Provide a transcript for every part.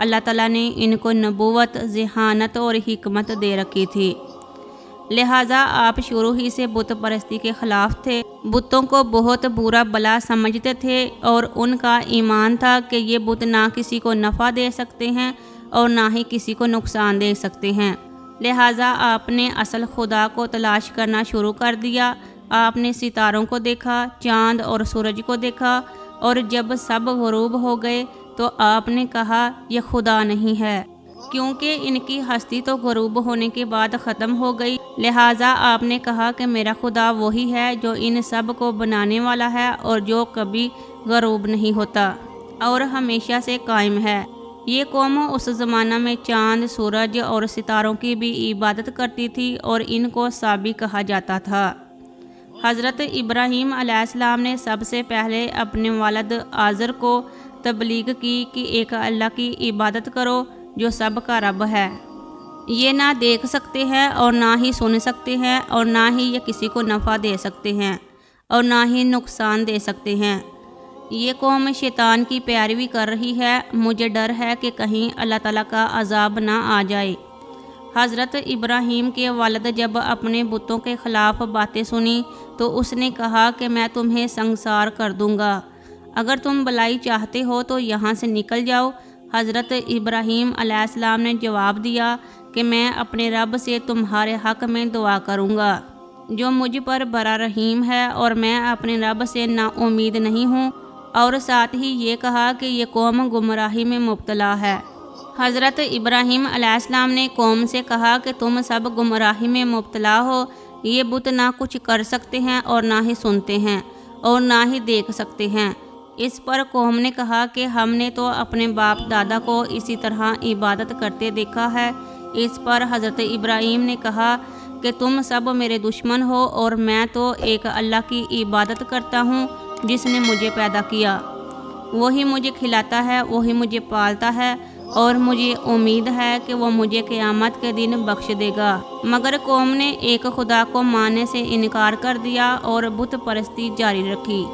اللہ تعالیٰ نے ان کو نبوت، ذہانت اور حکمت دے رکھی تھی، لہٰذا آپ شروع ہی سے بت پرستی کے خلاف تھے، بتوں کو بہت برا بلا سمجھتے تھے اور ان کا ایمان تھا کہ یہ بت نہ کسی کو نفع دے سکتے ہیں اور نہ ہی کسی کو نقصان دے سکتے ہیں، لہٰذا آپ نے اصل خدا کو تلاش کرنا شروع کر دیا۔ آپ نے ستاروں کو دیکھا، چاند اور سورج کو دیکھا، اور جب سب غروب ہو گئے تو آپ نے کہا یہ خدا نہیں ہے، کیونکہ ان کی ہستی تو غروب ہونے کے بعد ختم ہو گئی، لہٰذا آپ نے کہا کہ میرا خدا وہی ہے جو ان سب کو بنانے والا ہے اور جو کبھی غروب نہیں ہوتا اور ہمیشہ سے قائم ہے۔ یہ قوم اس زمانہ میں چاند، سورج اور ستاروں کی بھی عبادت کرتی تھی اور ان کو صابی کہا جاتا تھا۔ حضرت ابراہیم علیہ السلام نے سب سے پہلے اپنے والد آزر کو تبلیغ کی کہ ایک اللہ کی عبادت کرو جو سب کا رب ہے، یہ نہ دیکھ سکتے ہیں اور نہ ہی سن سکتے ہیں اور نہ ہی یہ کسی کو نفع دے سکتے ہیں اور نہ ہی نقصان دے سکتے ہیں۔ یہ قوم شیطان کی پیروی کر رہی ہے، مجھے ڈر ہے کہ کہیں اللہ تعالیٰ کا عذاب نہ آ جائے۔ حضرت ابراہیم کے والد جب اپنے بتوں کے خلاف باتیں سنی تو اس نے کہا کہ میں تمہیں سنگسار کر دوں گا، اگر تم بلائی چاہتے ہو تو یہاں سے نکل جاؤ۔ حضرت ابراہیم علیہ السلام نے جواب دیا کہ میں اپنے رب سے تمہارے حق میں دعا کروں گا جو مجھ پر بڑا رحیم ہے، اور میں اپنے رب سے نا امید نہیں ہوں، اور ساتھ ہی یہ کہا کہ یہ قوم گمراہی میں مبتلا ہے۔ حضرت ابراہیم علیہ السلام نے قوم سے کہا کہ تم سب گمراہی میں مبتلا ہو، یہ بت نہ کچھ کر سکتے ہیں اور نہ ہی سنتے ہیں اور نہ ہی دیکھ سکتے ہیں۔ اس پر قوم نے کہا کہ ہم نے تو اپنے باپ دادا کو اسی طرح عبادت کرتے دیکھا ہے۔ اس پر حضرت ابراہیم نے کہا کہ تم سب میرے دشمن ہو اور میں تو ایک اللہ کی عبادت کرتا ہوں جس نے مجھے پیدا کیا، وہی مجھے کھلاتا ہے، وہی مجھے پالتا ہے، اور مجھے امید ہے کہ وہ مجھے قیامت کے دن بخش دے گا۔ مگر قوم نے ایک خدا کو ماننے سے انکار کر دیا اور بت پرستی جاری رکھی۔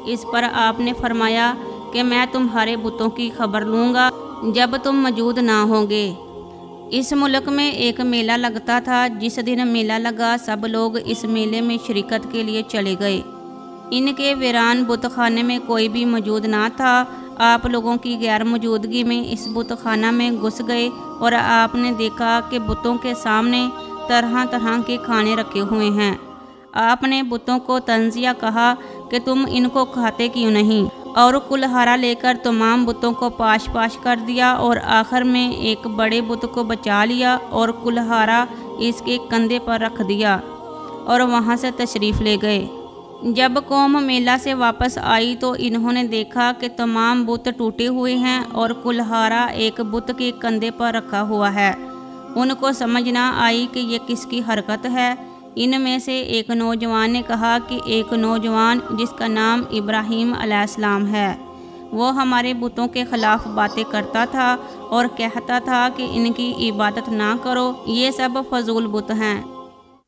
اس پر آپ نے فرمایا کہ میں تمہارے بتوں کی خبر لوں گا جب تم موجود نہ ہوں گے۔ اس ملک میں ایک میلہ لگتا تھا، جس دن میلہ لگا سب لوگ اس میلے میں شرکت کے لیے چلے گئے۔ ان کے ویران بت خانے میں کوئی بھی موجود نہ تھا۔ آپ لوگوں کی غیر موجودگی میں اس بت خانہ میں گھس گئے اور آپ نے دیکھا کہ بتوں کے سامنے طرح طرح کے کھانے رکھے ہوئے ہیں۔ آپ نے بتوں کو تنزیہ کہا کہ تم ان کو کھاتے کیوں نہیں، اور کلہارا لے کر تمام بتوں کو پاش پاش کر دیا، اور آخر میں ایک بڑے بت کو بچا لیا اور کلہارا اس کے کندھے پر رکھ دیا اور وہاں سے تشریف لے گئے۔ جب قوم میلہ سے واپس آئی تو انہوں نے دیکھا کہ تمام بت ٹوٹے ہوئے ہیں اور کلہارا ایک بت کے کندھے پر رکھا ہوا ہے۔ ان کو سمجھ نہ آئی کہ یہ کس کی حرکت ہے۔ ان میں سے ایک نوجوان نے کہا کہ ایک نوجوان جس کا نام ابراہیم علیہ السلام ہے، وہ ہمارے بتوں کے خلاف باتیں کرتا تھا اور کہتا تھا کہ ان کی عبادت نہ کرو، یہ سب فضول بت ہیں۔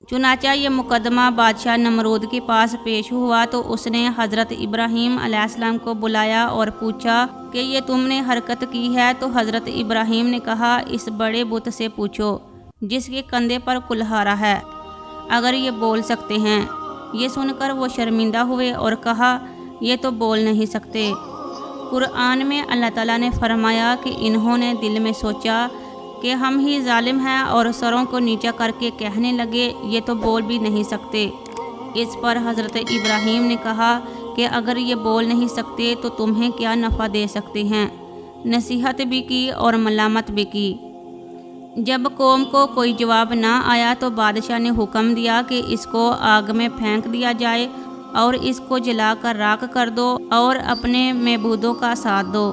چنانچہ یہ مقدمہ بادشاہ نمرود کے پاس پیش ہوا تو اس نے حضرت ابراہیم علیہ السلام کو بلایا اور پوچھا کہ یہ تم نے حرکت کی ہے؟ تو حضرت ابراہیم نے کہا اس بڑے بت سے پوچھو جس کے کندھے پر کلہارا ہے، اگر یہ بول سکتے ہیں۔ یہ سن کر وہ شرمندہ ہوئے اور کہا یہ تو بول نہیں سکتے۔ قرآن میں اللہ تعالیٰ نے فرمایا کہ انہوں نے دل میں سوچا کہ ہم ہی ظالم ہیں، اور سروں کو نیچا کر کے کہنے لگے یہ تو بول بھی نہیں سکتے۔ اس پر حضرت ابراہیم نے کہا کہ اگر یہ بول نہیں سکتے تو تمہیں کیا نفع دے سکتے ہیں؟ نصیحت بھی کی اور ملامت بھی کی۔ جب قوم کو کوئی جواب نہ آیا تو بادشاہ نے حکم دیا کہ اس کو آگ میں پھینک دیا جائے اور اس کو جلا کر راکھ کر دو اور اپنے معبودوں کا ساتھ دو۔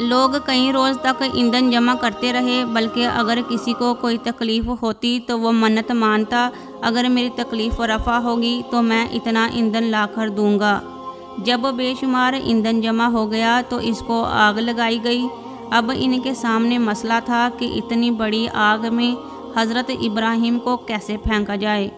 لوگ کئی روز تک ایندھن جمع کرتے رہے، بلکہ اگر کسی کو کوئی تکلیف ہوتی تو وہ منت مانتا، اگر میری تکلیف رفع ہوگی تو میں اتنا ایندھن لا کر دوں گا۔ جب بے شمار ایندھن جمع ہو گیا تو اس کو آگ لگائی گئی۔ اب ان کے سامنے مسئلہ تھا کہ اتنی بڑی آگ میں حضرت ابراہیم کو کیسے پھینکا جائے،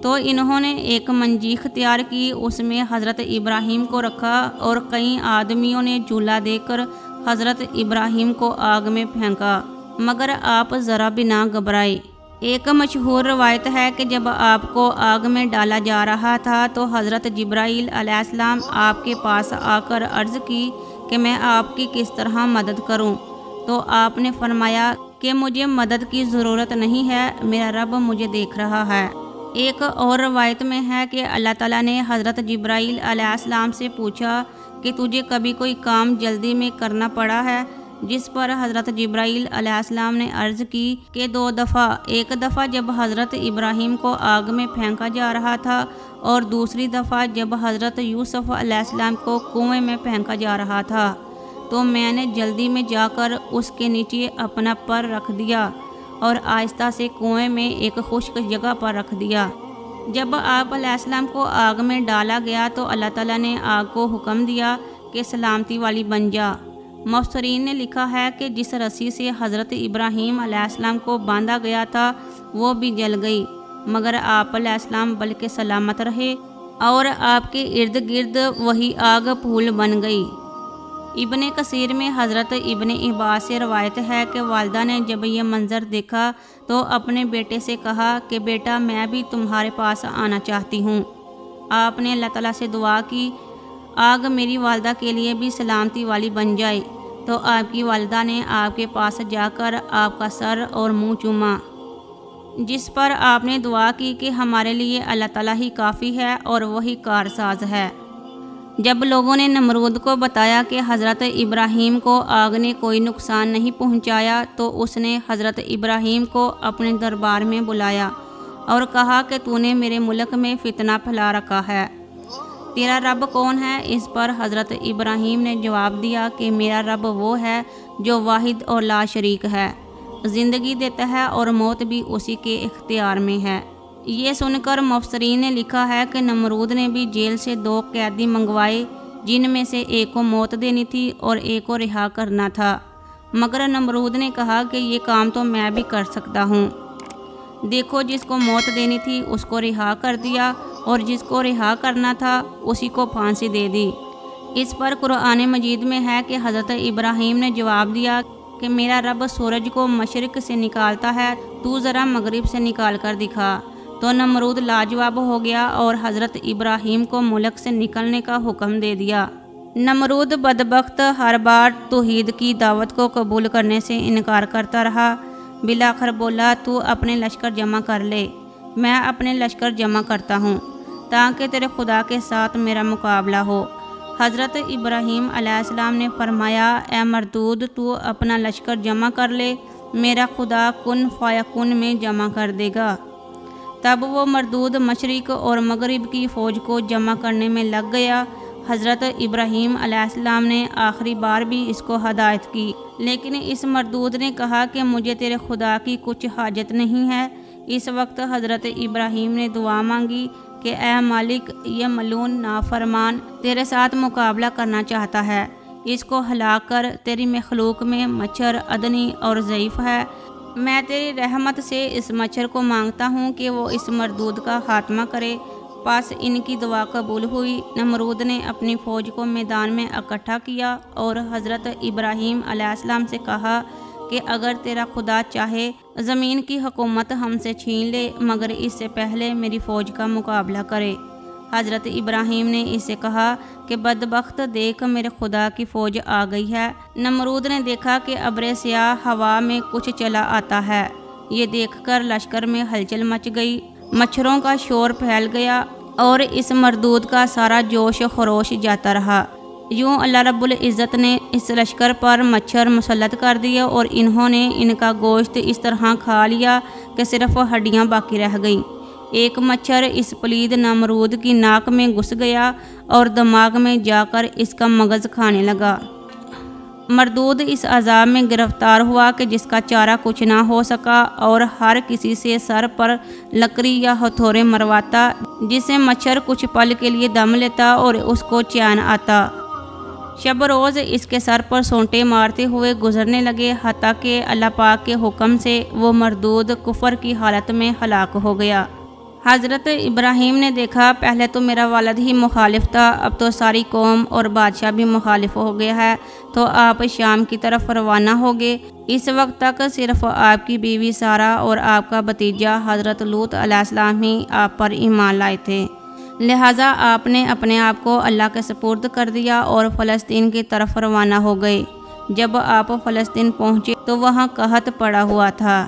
تو انہوں نے ایک منجیخ تیار کی، اس میں حضرت ابراہیم کو رکھا اور کئی آدمیوں نے جھولا دے کر حضرت ابراہیم کو آگ میں پھینکا، مگر آپ ذرا بھی نہ گھبرائے۔ ایک مشہور روایت ہے کہ جب آپ کو آگ میں ڈالا جا رہا تھا تو حضرت جبرائیل علیہ السلام آپ کے پاس آ کر عرض کی کہ میں آپ کی کس طرح مدد کروں، تو آپ نے فرمایا کہ مجھے مدد کی ضرورت نہیں ہے، میرا رب مجھے دیکھ رہا ہے۔ ایک اور روایت میں ہے کہ اللہ تعالیٰ نے حضرت جبرائیل علیہ السلام سے پوچھا کہ تجھے کبھی کوئی کام جلدی میں کرنا پڑا ہے، جس پر حضرت جبرائیل علیہ السلام نے عرض کی کہ 2 دفعہ، ایک دفعہ جب حضرت ابراہیم کو آگ میں پھینکا جا رہا تھا اور دوسری دفعہ جب حضرت یوسف علیہ السلام کو کنویں میں پھینکا جا رہا تھا، تو میں نے جلدی میں جا کر اس کے نیچے اپنا پر رکھ دیا اور آہستہ سے کنویں میں ایک خشک جگہ پر رکھ دیا۔ جب آپ علیہ السلام کو آگ میں ڈالا گیا تو اللہ تعالیٰ نے آگ کو حکم دیا کہ سلامتی والی بن جا۔ مفسرین نے لکھا ہے کہ جس رسی سے حضرت ابراہیم علیہ السلام کو باندھا گیا تھا وہ بھی جل گئی، مگر آپ علیہ السلام بلکہ سلامت رہے اور آپ کے ارد گرد وہی آگ پھول بن گئی۔ ابن کثیر میں حضرت ابن عباس سے روایت ہے کہ والدہ نے جب یہ منظر دیکھا تو اپنے بیٹے سے کہا کہ بیٹا میں بھی تمہارے پاس آنا چاہتی ہوں۔ آپ نے اللہ تعالیٰ سے دعا کی آگ میری والدہ کے لیے بھی سلامتی والی بن جائے، تو آپ کی والدہ نے آپ کے پاس جا کر آپ کا سر اور منہ چوما، جس پر آپ نے دعا کی کہ ہمارے لیے اللہ تعالیٰ ہی کافی ہے اور وہی کارساز ہے۔ جب لوگوں نے نمرود کو بتایا کہ حضرت ابراہیم کو آگ نے کوئی نقصان نہیں پہنچایا تو اس نے حضرت ابراہیم کو اپنے دربار میں بلایا اور کہا کہ تو نے میرے ملک میں فتنہ پھیلا رکھا ہے، تیرا رب کون ہے؟ اس پر حضرت ابراہیم نے جواب دیا کہ میرا رب وہ ہے جو واحد اور لا شریک ہے، زندگی دیتا ہے اور موت بھی اسی کے اختیار میں ہے۔ یہ سن کر مفسرین نے لکھا ہے کہ نمرود نے بھی جیل سے 2 قیدی منگوائے، جن میں سے ایک کو موت دینی تھی اور ایک کو رہا کرنا تھا، مگر نمرود نے کہا کہ یہ کام تو میں بھی کر سکتا ہوں۔ دیکھو جس کو موت دینی تھی اس کو رہا کر دیا اور جس کو رہا کرنا تھا اسی کو پھانسی دے دی۔ اس پر قرآن مجید میں ہے کہ حضرت ابراہیم نے جواب دیا کہ میرا رب سورج کو مشرق سے نکالتا ہے، تو ذرا مغرب سے نکال کر دکھا۔ تو نمرود لاجواب ہو گیا اور حضرت ابراہیم کو ملک سے نکلنے کا حکم دے دیا۔ نمرود بدبخت ہر بار توحید کی دعوت کو قبول کرنے سے انکار کرتا رہا، بالآخر بولا تو اپنے لشکر جمع کر لے، میں اپنے لشکر جمع کرتا ہوں تاکہ تیرے خدا کے ساتھ میرا مقابلہ ہو۔ حضرت ابراہیم علیہ السلام نے فرمایا اے مردود تو اپنا لشکر جمع کر لے، میرا خدا کن فیکن میں جمع کر دے گا۔ تب وہ مردود مشرق اور مغرب کی فوج کو جمع کرنے میں لگ گیا۔ حضرت ابراہیم علیہ السلام نے آخری بار بھی اس کو ہدایت کی، لیکن اس مردود نے کہا کہ مجھے تیرے خدا کی کچھ حاجت نہیں ہے۔ اس وقت حضرت ابراہیم نے دعا مانگی کہ اے مالک، یہ ملعون نافرمان تیرے ساتھ مقابلہ کرنا چاہتا ہے، اس کو ہلاک کر، تیری مخلوق میں مچھر ادنی اور ضعیف ہے، میں تیری رحمت سے اس مچھر کو مانگتا ہوں کہ وہ اس مردود کا خاتمہ کرے۔ پس ان کی دعا قبول ہوئی۔ نمرود نے اپنی فوج کو میدان میں اکٹھا کیا اور حضرت ابراہیم علیہ السلام سے کہا کہ اگر تیرا خدا چاہے زمین کی حکومت ہم سے چھین لے، مگر اس سے پہلے میری فوج کا مقابلہ کرے۔ حضرت ابراہیم نے اس سے کہا کہ بدبخت دیکھ، میرے خدا کی فوج آ گئی ہے۔ نمرود نے دیکھا کہ ابر سیاہ ہوا میں کچھ چلا آتا ہے، یہ دیکھ کر لشکر میں ہلچل مچ گئی، مچھروں کا شور پھیل گیا اور اس مردود کا سارا جوش خروش جاتا رہا۔ یوں اللہ رب العزت نے اس لشکر پر مچھر مسلط کر دیے اور انہوں نے ان کا گوشت اس طرح کھا لیا کہ صرف ہڈیاں باقی رہ گئیں۔ ایک مچھر اس پلید نمرود کی ناک میں گھس گیا اور دماغ میں جا کر اس کا مغز کھانے لگا۔ مردود اس عذاب میں گرفتار ہوا کہ جس کا چارہ کچھ نہ ہو سکا اور ہر کسی سے سر پر لکڑی یا ہتھوڑے مرواتا، جس سے مچھر کچھ پل کے لیے دم لیتا اور اس کو چین آتا۔ شب روز اس کے سر پر سونٹے مارتے ہوئے گزرنے لگے، حتیٰ کہ اللہ پاک کے حکم سے وہ مردود کفر کی حالت میں ہلاک ہو گیا۔ حضرت ابراہیم نے دیکھا پہلے تو میرا والد ہی مخالف تھا، اب تو ساری قوم اور بادشاہ بھی مخالف ہو گیا ہے، تو آپ شام کی طرف روانہ ہو گئے۔ اس وقت تک صرف آپ کی بیوی سارہ اور آپ کا بھتیجا حضرت لوط علیہ السلام ہی آپ پر ایمان لائے تھے، لہٰذا آپ نے اپنے آپ کو اللہ کے سپرد کر دیا اور فلسطین کی طرف روانہ ہو گئے۔ جب آپ فلسطین پہنچے تو وہاں قحط پڑا ہوا تھا،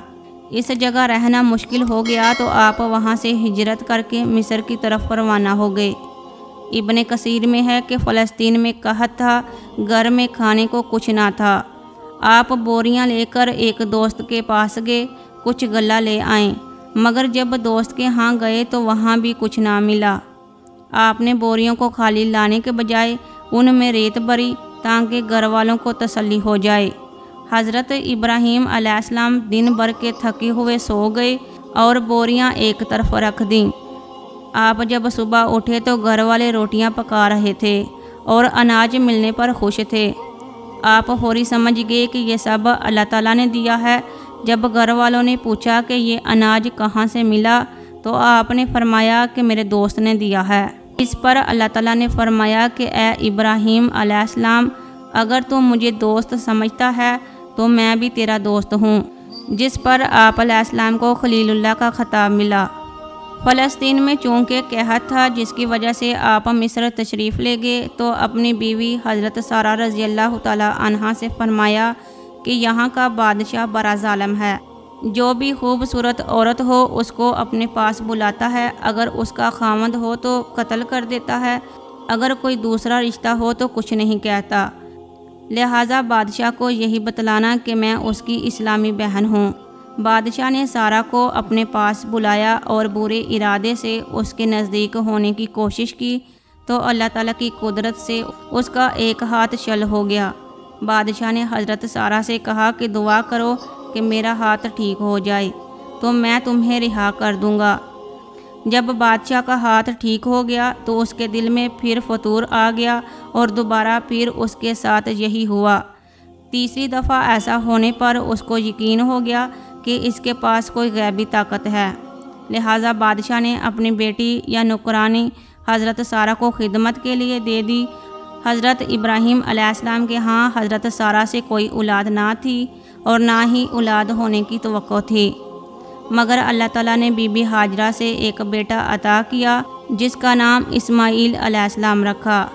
اس جگہ رہنا مشکل ہو گیا، تو آپ وہاں سے ہجرت کر کے مصر کی طرف روانہ ہو گئے۔ ابن کثیر میں ہے کہ فلسطین میں قحط تھا، گھر میں کھانے کو کچھ نہ تھا۔ آپ بوریاں لے کر ایک دوست کے پاس گئے، کچھ غلہ لے آئیں، مگر جب دوست کے ہاں گئے تو وہاں بھی کچھ نہ ملا۔ آپ نے بوریوں کو خالی لانے کے بجائے ان میں ریت بھری تاکہ گھر والوں کو تسلی ہو جائے۔ حضرت ابراہیم علیہ السلام دن بھر کے تھکے ہوئے سو گئے اور بوریاں ایک طرف رکھ دیں۔ آپ جب صبح اٹھے تو گھر والے روٹیاں پکا رہے تھے اور اناج ملنے پر خوش تھے۔ آپ فوری سمجھ گئے کہ یہ سب اللہ تعالیٰ نے دیا ہے۔ جب گھر والوں نے پوچھا کہ یہ اناج کہاں سے ملا تو آپ نے فرمایا کہ میرے دوست نے دیا ہے۔ اس پر اللہ تعالیٰ نے فرمایا کہ اے ابراہیم علیہ السلام، اگر تو مجھے دوست سمجھتا ہے تو میں بھی تیرا دوست ہوں، جس پر آپ علیہ السلام کو خلیل اللہ کا خطاب ملا۔ فلسطین میں چونکہ قحط تھا جس کی وجہ سے آپ مصر تشریف لے گئے، تو اپنی بیوی حضرت سارہ رضی اللہ تعالیٰ عنہا سے فرمایا کہ یہاں کا بادشاہ بڑا ظالم ہے، جو بھی خوبصورت عورت ہو اس کو اپنے پاس بلاتا ہے، اگر اس کا خاوند ہو تو قتل کر دیتا ہے، اگر کوئی دوسرا رشتہ ہو تو کچھ نہیں کہتا، لہٰذا بادشاہ کو یہی بتلانا کہ میں اس کی اسلامی بہن ہوں۔ بادشاہ نے سارہ کو اپنے پاس بلایا اور برے ارادے سے اس کے نزدیک ہونے کی کوشش کی، تو اللہ تعالیٰ کی قدرت سے اس کا ایک ہاتھ شل ہو گیا۔ بادشاہ نے حضرت سارہ سے کہا کہ دعا کرو کہ میرا ہاتھ ٹھیک ہو جائے تو میں تمہیں رہا کر دوں گا۔ جب بادشاہ کا ہاتھ ٹھیک ہو گیا تو اس کے دل میں پھر فتور آ گیا اور دوبارہ پھر اس کے ساتھ یہی ہوا۔ تیسری دفعہ ایسا ہونے پر اس کو یقین ہو گیا کہ اس کے پاس کوئی غیبی طاقت ہے، لہٰذا بادشاہ نے اپنی بیٹی یا نوکرانی حضرت سارہ کو خدمت کے لیے دے دی۔ حضرت ابراہیم علیہ السلام کے ہاں حضرت سارہ سے کوئی اولاد نہ تھی اور نہ ہی اولاد ہونے کی توقع تھی، مگر اللہ تعالیٰ نے بی بی ہاجرہ سے ایک بیٹا عطا کیا جس کا نام اسماعیل علیہ السلام رکھا۔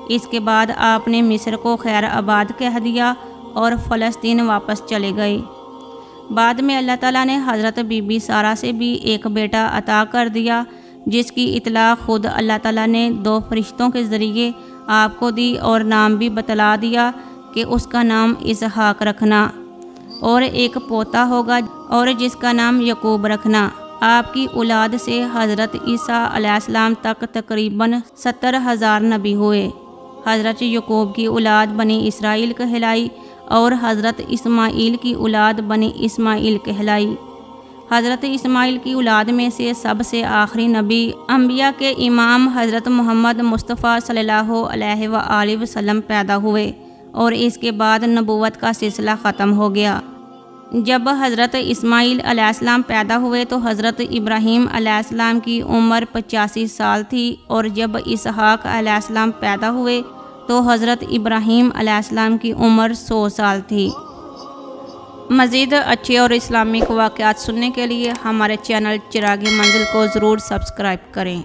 اس کے بعد آپ نے مصر کو خیر آباد کہہ دیا اور فلسطین واپس چلے گئے۔ بعد میں اللہ تعالیٰ نے حضرت بی بی سارہ سے بھی ایک بیٹا عطا کر دیا، جس کی اطلاع خود اللہ تعالیٰ نے 2 فرشتوں کے ذریعے آپ کو دی اور نام بھی بتلا دیا کہ اس کا نام اسحاق رکھنا، اور ایک پوتا ہوگا اور جس کا نام یعقوب رکھنا۔ آپ کی اولاد سے حضرت عیسیٰ علیہ السلام تک تقریباً 70,000 نبی ہوئے۔ حضرت یعقوب کی اولاد بنی اسرائیل کہلائی اور حضرت اسماعیل کی اولاد بنی اسماعیل کہلائی۔ حضرت اسماعیل کی اولاد میں سے سب سے آخری نبی انبیاء کے امام حضرت محمد مصطفیٰ صلی اللہ علیہ وآلہ وسلم پیدا ہوئے اور اس کے بعد نبوت کا سلسلہ ختم ہو گیا۔ جب حضرت اسماعیل علیہ السلام پیدا ہوئے تو حضرت ابراہیم علیہ السلام کی عمر 85 سال تھی، اور جب اسحاق علیہ السلام پیدا ہوئے تو حضرت ابراہیم علیہ السلام کی عمر 100 سال تھی۔ مزید اچھے اور اسلامک واقعات سننے کے لیے ہمارے چینل چراغ منزل کو ضرور سبسکرائب کریں۔